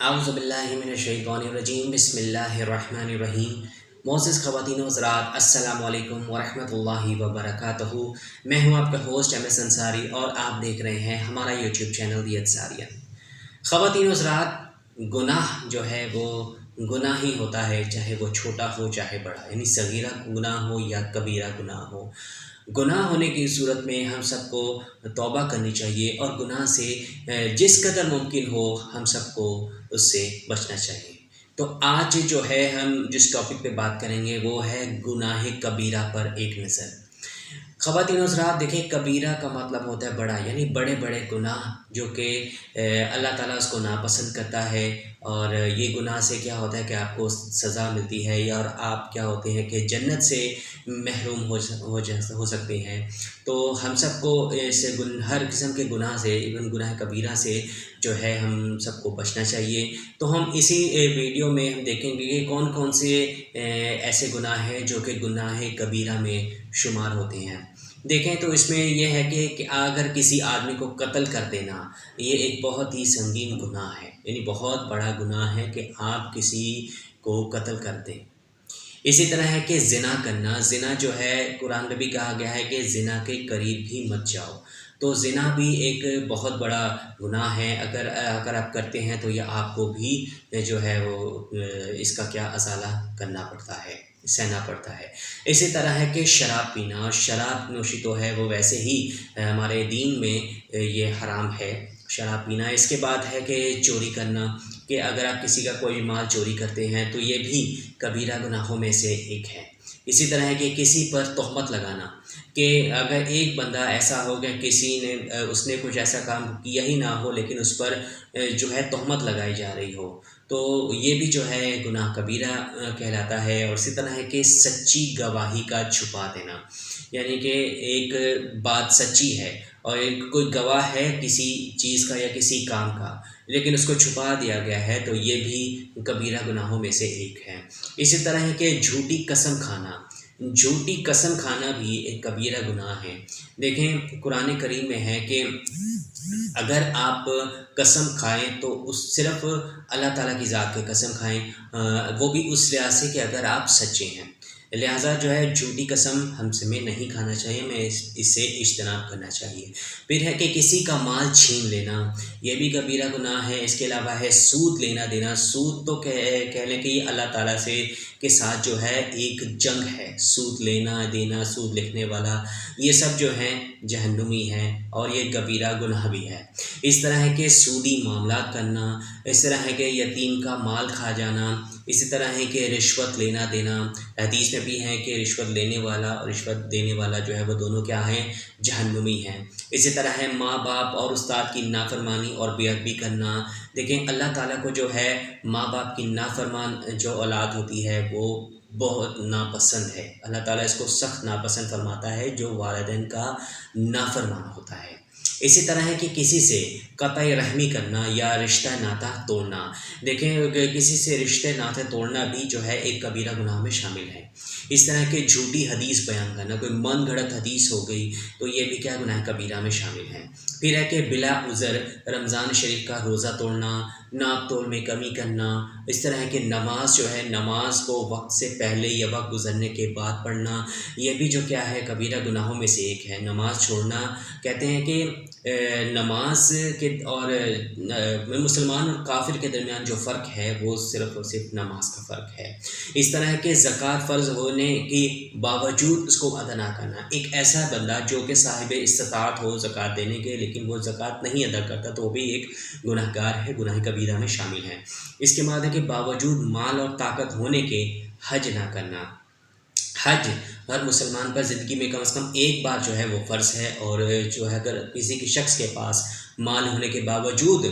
اعوذ باللہ من الشیطان الرجیم بسم اللہ الرحمن الرحیم۔ معزز خواتین و حضرات، السلام علیکم ورحمۃ اللہ وبرکاتہ۔ میں ہوں آپ کا ہوسٹ ایم ایس انصاری اور آپ دیکھ رہے ہیں ہمارا یوٹیوب چینل دی انصاریہ۔ خواتین و حضرات، گناہ جو ہے وہ گناہ ہی ہوتا ہے، چاہے وہ چھوٹا ہو چاہے بڑا، یعنی صغیرہ گناہ ہو یا کبیرہ گناہ ہو۔ گناہ ہونے کی صورت میں ہم سب کو توبہ کرنی چاہیے اور گناہ سے جس قدر ممکن ہو ہم سب کو اس سے بچنا چاہیے۔ تو آج جو ہے ہم جس ٹاپک پہ بات کریں گے وہ ہے گناہ کبیرہ پر ایک نظر۔ خواتین و حضرات، دیکھیں، کبیرہ کا مطلب ہوتا ہے بڑا، یعنی بڑے بڑے گناہ جو کہ اللہ تعالیٰ اس کو ناپسند کرتا ہے، اور یہ گناہ سے کیا ہوتا ہے کہ آپ کو سزا ملتی ہے اور آپ کیا ہوتے ہیں کہ جنت سے محروم ہو سکتے ہیں۔ تو ہم سب کو ہر قسم کے گناہ سے، ایون گناہ کبیرہ سے جو ہے ہم سب کو بچنا چاہیے۔ تو ہم اسی ویڈیو میں ہم دیکھیں گے کہ کون کون سے ایسے گناہ ہیں جو کہ گناہ کبیرہ میں شمار ہوتے ہیں۔ دیکھیں تو اس میں یہ ہے کہ اگر کسی آدمی کو قتل کر دینا، یہ ایک بہت ہی سنگین گناہ ہے، یعنی بہت بڑا گناہ ہے کہ آپ کسی کو قتل کر دیں۔ اسی طرح ہے کہ زنا کرنا، زنا جو ہے قرآن میں بھی کہا گیا ہے کہ زنا کے قریب بھی مت جاؤ۔ تو زنا بھی ایک بہت بڑا گناہ ہے، اگر آپ کرتے ہیں تو یہ آپ کو بھی جو ہے وہ اس کا کیا ازالہ کرنا پڑتا ہے، سہنا پڑتا ہے۔ اسی طرح ہے کہ شراب پینا، شراب نوشی تو ہے وہ ویسے ہی ہمارے دین میں یہ حرام ہے، شراب پینا۔ اس کے بعد ہے کہ چوری کرنا، کہ اگر آپ کسی کا کوئی مال چوری کرتے ہیں تو یہ بھی کبیرہ گناہوں میں سے ایک ہے۔ اسی طرح ہے کہ کسی پر تہمت لگانا، کہ اگر ایک بندہ ایسا ہو کہ اس نے کچھ ایسا کام کیا ہی نہ ہو لیکن اس پر جو ہے تہمت لگائی جا رہی ہو، تو یہ بھی جو ہے گناہ کبیرہ کہلاتا ہے۔ اور اسی طرح ہے کہ سچی گواہی کا چھپا دینا، یعنی کہ ایک بات سچی ہے اور کوئی گواہ ہے کسی چیز کا یا کسی کام کا، لیکن اس کو چھپا دیا گیا ہے، تو یہ بھی کبیرہ گناہوں میں سے ایک ہے۔ اسی طرح ہے کہ جھوٹی قسم کھانا، جھوٹی قسم کھانا بھی ایک کبیرہ گناہ ہے۔ دیکھیں قرآن کریم میں ہے کہ اگر آپ قسم کھائیں تو صرف اللہ تعالیٰ کی ذات کی قسم کھائیں، وہ بھی اس لحاظ سے کہ اگر آپ سچے ہیں۔ لہٰذا جو ہے جھوٹی قسم ہم سے میں نہیں کھانا چاہیے، میں اس سے اجتناب کرنا چاہیے۔ پھر ہے کہ کسی کا مال چھین لینا، یہ بھی کبیرہ گناہ ہے۔ اس کے علاوہ ہے سود لینا دینا، سود تو کہہ لیں کہ یہ اللہ تعالیٰ سے کے ساتھ جو ہے ایک جنگ ہے، سود لینا دینا، سود لکھنے والا، یہ سب جو ہیں جہنمی ہیں اور یہ کبیرہ گناہ بھی ہے۔ اس طرح ہے کہ سودی معاملات کرنا، اس طرح ہے کہ یتیم کا مال کھا جانا، اسی طرح ہے کہ رشوت لینا دینا۔ حدیث میں بھی ہے کہ رشوت لینے والا اور رشوت دینے والا جو ہے وہ دونوں کیا ہیں، جہنمی ہیں۔ اسی طرح ہے ماں باپ اور استاد کی نافرمانی اور بے ادبی کرنا۔ دیکھیں اللہ تعالیٰ کو جو ہے ماں باپ کی نافرمان جو اولاد ہوتی ہے وہ بہت ناپسند ہے، اللہ تعالیٰ اس کو سخت ناپسند فرماتا ہے جو والدین کا نافرمان ہوتا ہے۔ اسی طرح ہے کہ کسی سے قطع رحمی کرنا یا رشتہ ناطہ توڑنا۔ دیکھیں کسی سے رشتہ ناطہ توڑنا بھی جو ہے ایک کبیرہ گناہ میں شامل ہے۔ اس طرح کہ جھوٹی حدیث بیان کرنا، کوئی من گھڑت حدیث ہو گئی تو یہ بھی کیا گناہ کبیرہ میں شامل ہے۔ پھر ہے کہ بلا عذر رمضان شریف کا روزہ توڑنا، ناپ تول میں کمی کرنا۔ اس طرح ہے کہ نماز جو ہے، نماز کو وقت سے پہلے یا وقت گزرنے کے بعد پڑھنا، یہ بھی جو کیا ہے کبیرہ گناہوں میں سے ایک ہے۔ نماز چھوڑنا، کہتے ہیں کہ نماز کے اور مسلمان اور کافر کے درمیان جو فرق ہے وہ صرف اور صرف نماز کا فرق ہے۔ اس طرح ہے کہ زکوٰۃ فرض ہونے کے باوجود اس کو ادا نہ کرنا، ایک ایسا بندہ جو کہ صاحب استطاعت ہو زکوٰۃ دینے کے لیکن وہ زکوٰۃ نہیں ادا کرتا تو وہ بھی ایک گناہ گار ہے، گناہ کبیرہ میں شامل ہے۔ اس کے بعد ہے کہ باوجود مال اور طاقت ہونے کے حج نہ کرنا۔ حج ہر مسلمان پر زندگی میں کم از کم ایک بار جو ہے وہ فرض ہے، اور جو ہے اگر کسی کے شخص کے پاس مال ہونے کے باوجود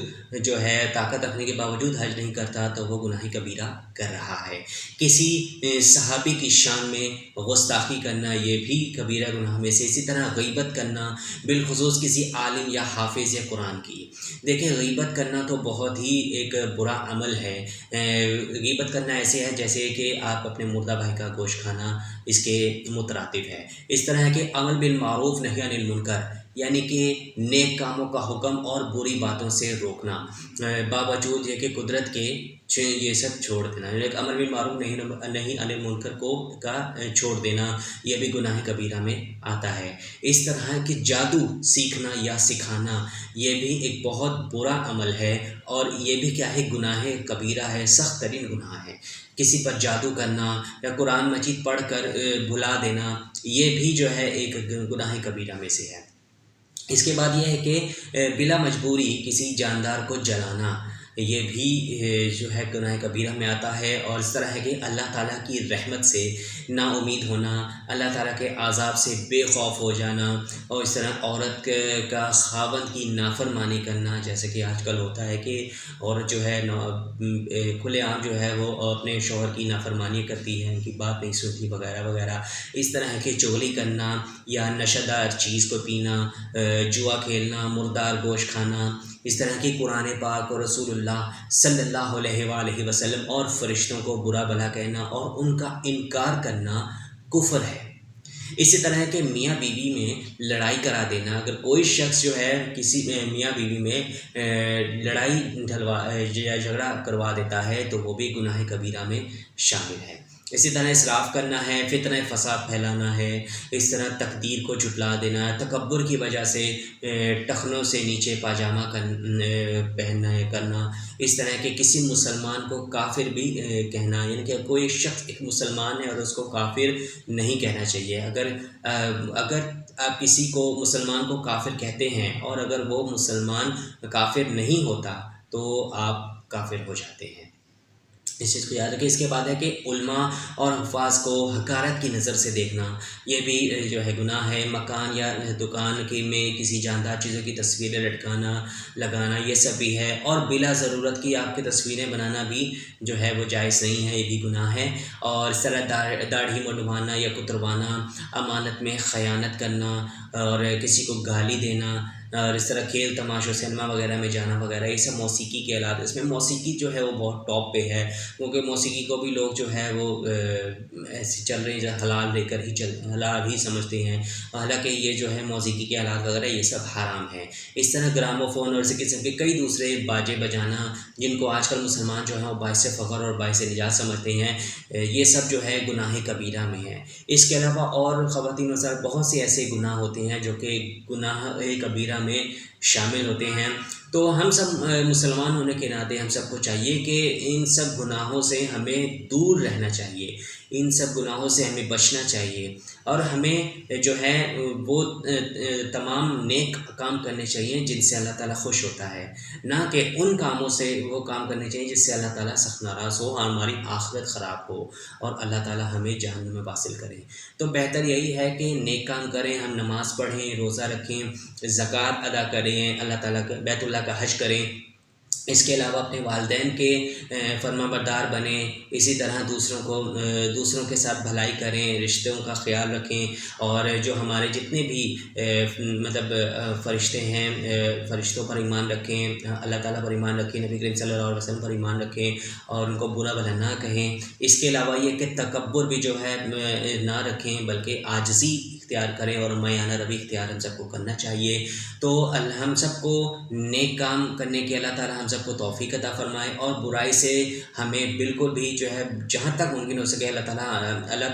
جو ہے طاقت رکھنے کے باوجود حج نہیں کرتا تو وہ گناہ کبیرہ کر رہا ہے۔ کسی صحابی کی شان میں گستاخی کرنا، یہ بھی کبیرہ گناہ میں سے۔ اسی طرح غیبت کرنا، بالخصوص کسی عالم یا حافظ یا قرآن کی۔ دیکھیں غیبت کرنا تو بہت ہی ایک برا عمل ہے۔ غیبت کرنا ایسے ہے جیسے کہ آپ اپنے مردہ بھائی کا گوشت کھانا اس کے مترادف ہے۔ اس طرح ہے کہ امر بالمعروف نہی عن المنکر، یعنی کہ نیک کاموں کا حکم اور بری باتوں سے روکنا، باوجود یہ کہ قدرت کے یہ سب چھوڑ دینا، یعنی کہ امر بالمعروف نہیں عن المنکر کا چھوڑ دینا، یہ بھی گناہ کبیرہ میں آتا ہے۔ اس طرح کہ جادو سیکھنا یا سکھانا یہ بھی ایک بہت برا عمل ہے، اور یہ بھی کیا ہے، گناہ کبیرہ ہے، سخت ترین گناہ ہے۔ کسی پر جادو کرنا یا قرآن مجید پڑھ کر بھلا دینا، یہ بھی جو ہے ایک گناہ کبیرہ میں سے ہے۔ اس کے بعد یہ ہے کہ بلا مجبوری کسی جاندار کو جلانا، یہ بھی جو ہے گناہ کبیرہ میں آتا ہے۔ اور اس طرح ہے کہ اللہ تعالیٰ کی رحمت سے نا امید ہونا، اللہ تعالیٰ کے عذاب سے بے خوف ہو جانا، اور اس طرح عورت کا خاوند کی نافرمانی کرنا، جیسے کہ آج کل ہوتا ہے کہ عورت جو ہے کھلے عام جو ہے وہ اپنے شوہر کی نافرمانی کرتی ہے، ان کی بات نہیں سنتی وغیرہ وغیرہ۔ اس طرح کہ چغلی کرنا یا نشہ دار چیز کو پینا، جوا کھیلنا، مردار گوشت کھانا، اس طرح کی قرآن پاک اور رسول اللہ صلی اللہ علیہ وآلہ وسلم اور فرشتوں کو برا بھلا کہنا اور ان کا انکار کرنا کفر ہے۔ اسی طرح کہ میاں بیوی میں لڑائی کرا دینا، اگر کوئی شخص جو ہے کسی میاں بیوی میں لڑائی یا جھگڑا کروا دیتا ہے تو وہ بھی گناہ کبیرہ میں شامل ہے۔ اسی طرح اسراف کرنا ہے، فتنہ فساد پھیلانا ہے، اس طرح تقدیر کو جھٹلا دینا، تکبر کی وجہ سے ٹخنوں سے نیچے پاجامہ پہننا کرنا، اس طرح کہ کسی مسلمان کو کافر بھی کہنا، یعنی کہ کوئی شخص ایک مسلمان ہے اور اس کو کافر نہیں کہنا چاہیے۔ اگر آپ کسی کو مسلمان کو کافر کہتے ہیں اور اگر وہ مسلمان کافر نہیں ہوتا تو آپ کافر ہو جاتے ہیں، اس چیز کو یاد رکھیں۔ اس کے بعد ہے کہ علماء اور حفاظ کو حقارت کی نظر سے دیکھنا، یہ بھی جو ہے گناہ ہے۔ مکان یا دکان میں کسی جاندار چیزوں کی تصویریں لگانا یہ سب بھی ہے، اور بلا ضرورت کی آپ کی تصویریں بنانا بھی جو ہے وہ جائز نہیں ہے، یہ بھی گناہ ہے۔ اور اس طرح داڑھی منڈوانا یا کتروانا، امانت میں خیانت کرنا، اور کسی کو گالی دینا، اور اس طرح کھیل تماشوں سنیما وغیرہ میں جانا وغیرہ، یہ سب موسیقی کے آلات۔ اس میں موسیقی جو ہے وہ بہت ٹاپ پہ ہے، کیونکہ موسیقی کو بھی لوگ جو ہے وہ ایسے چل رہے ہیں حلال لے کر حلال ہی سمجھتے ہیں، حالانکہ یہ جو ہے موسیقی کے آلات وغیرہ یہ سب حرام ہے۔ اس طرح گراموفون اور اسی قسم کے کئی دوسرے باجے بجانا، جن کو آج کل مسلمان جو ہیں وہ باعث فخر اور باعث نجات سمجھتے ہیں، یہ سب جو ہے گناہ کبیرہ میں ہے۔ اس کے علاوہ اور خواتین و حضرات بہت سے ایسے گناہ ہوتے ہیں جو کہ گناہ کبیرہ میں شامل ہوتے ہیں۔ تو ہم سب مسلمان ہونے کے ناطے ہم سب کو چاہیے کہ ان سب گناہوں سے ہمیں دور رہنا چاہیے، ان سب گناہوں سے ہمیں بچنا چاہیے، اور ہمیں جو ہے وہ تمام نیک کام کرنے چاہیے جن سے اللہ تعالیٰ خوش ہوتا ہے، نہ کہ ان کاموں سے وہ کام کرنے چاہیے جس سے اللہ تعالیٰ سخت ناراض ہو اور ہماری آخرت خراب ہو اور اللہ تعالیٰ ہمیں جہنم میں واصل کرے۔ تو بہتر یہی ہے کہ نیک کام کریں، ہم نماز پڑھیں، روزہ رکھیں، زکوٰۃ ادا کریں، اللہ تعالیٰ کا بیت اللہ کا حج کریں، اس کے علاوہ اپنے والدین کے فرما بردار بنیں، اسی طرح دوسروں کے ساتھ بھلائی کریں، رشتوں کا خیال رکھیں، اور جو ہمارے جتنے بھی فرشتے ہیں فرشتوں پر ایمان رکھیں، اللہ تعالیٰ پر ایمان رکھیں، نبی کریم صلی اللہ علیہ وسلم پر ایمان رکھیں، اور ان کو برا بھلا نہ کہیں۔ اس کے علاوہ یہ کہ تکبر بھی جو ہے نہ رکھیں، بلکہ عاجزی اختیار کریں، اور مایانہ روی اختیار ہم سب کو کرنا چاہیے۔ تو ہم سب کو نیک کام کرنے کے اللہ تعالیٰ ہم سب کو توفیق عطا فرمائے، اور برائی سے ہمیں بالکل بھی جو ہے جہاں تک ممکن ہو سکے اللہ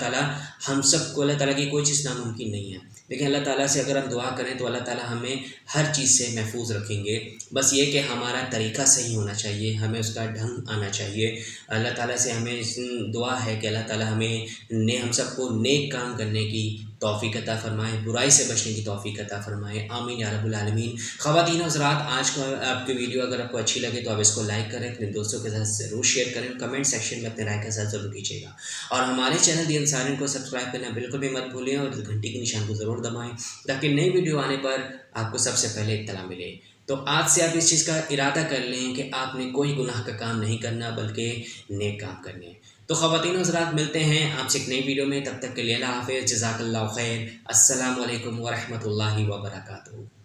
تعالیٰ ہم سب کو، اللہ تعالیٰ کی کوئی چیز ناممکن نہیں ہے، لیکن اللہ تعالیٰ سے اگر ہم دعا کریں تو اللہ تعالیٰ ہمیں ہر چیز سے محفوظ رکھیں گے۔ بس یہ کہ ہمارا طریقہ صحیح ہونا چاہیے، ہمیں اس کا ڈھنگ آنا چاہیے۔ اللہ تعالیٰ سے ہمیں دعا ہے کہ اللہ تعالیٰ ہم سب کو نیک کام کرنے کی توفیق عطا فرمائے، برائی سے بچنے کی توفیق عطا فرمائے، آمین یا رب العالمین۔ خواتین و حضرات، آج کو آپ کی ویڈیو اگر آپ کو اچھی لگے تو آپ اس کو لائک کریں، اپنے دوستوں کے ساتھ ضرور شیئر کریں، کمنٹ سیکشن میں اپنے رائے کا ساتھ ضرور کیجیے گا، اور ہمارے چینل دی انصارین کو سبسکرائب کرنا بالکل بھی مت بھولیں، اور گھنٹی کے نشان کو ضرور دبائیں تاکہ نئی ویڈیو آنے پر آپ کو سب سے پہلے اطلاع ملے۔ تو آج سے آپ اس چیز کا ارادہ کر لیں کہ آپ نے کوئی گناہ کا کام نہیں کرنا بلکہ نیک کام کرنے۔ تو خواتین و حضرات، ملتے ہیں آپ سے ایک نئی ویڈیو میں، تب تک کے لیے اللہ حافظ، جزاک اللہ خیر، السلام علیکم ورحمۃ اللہ وبرکاتہ۔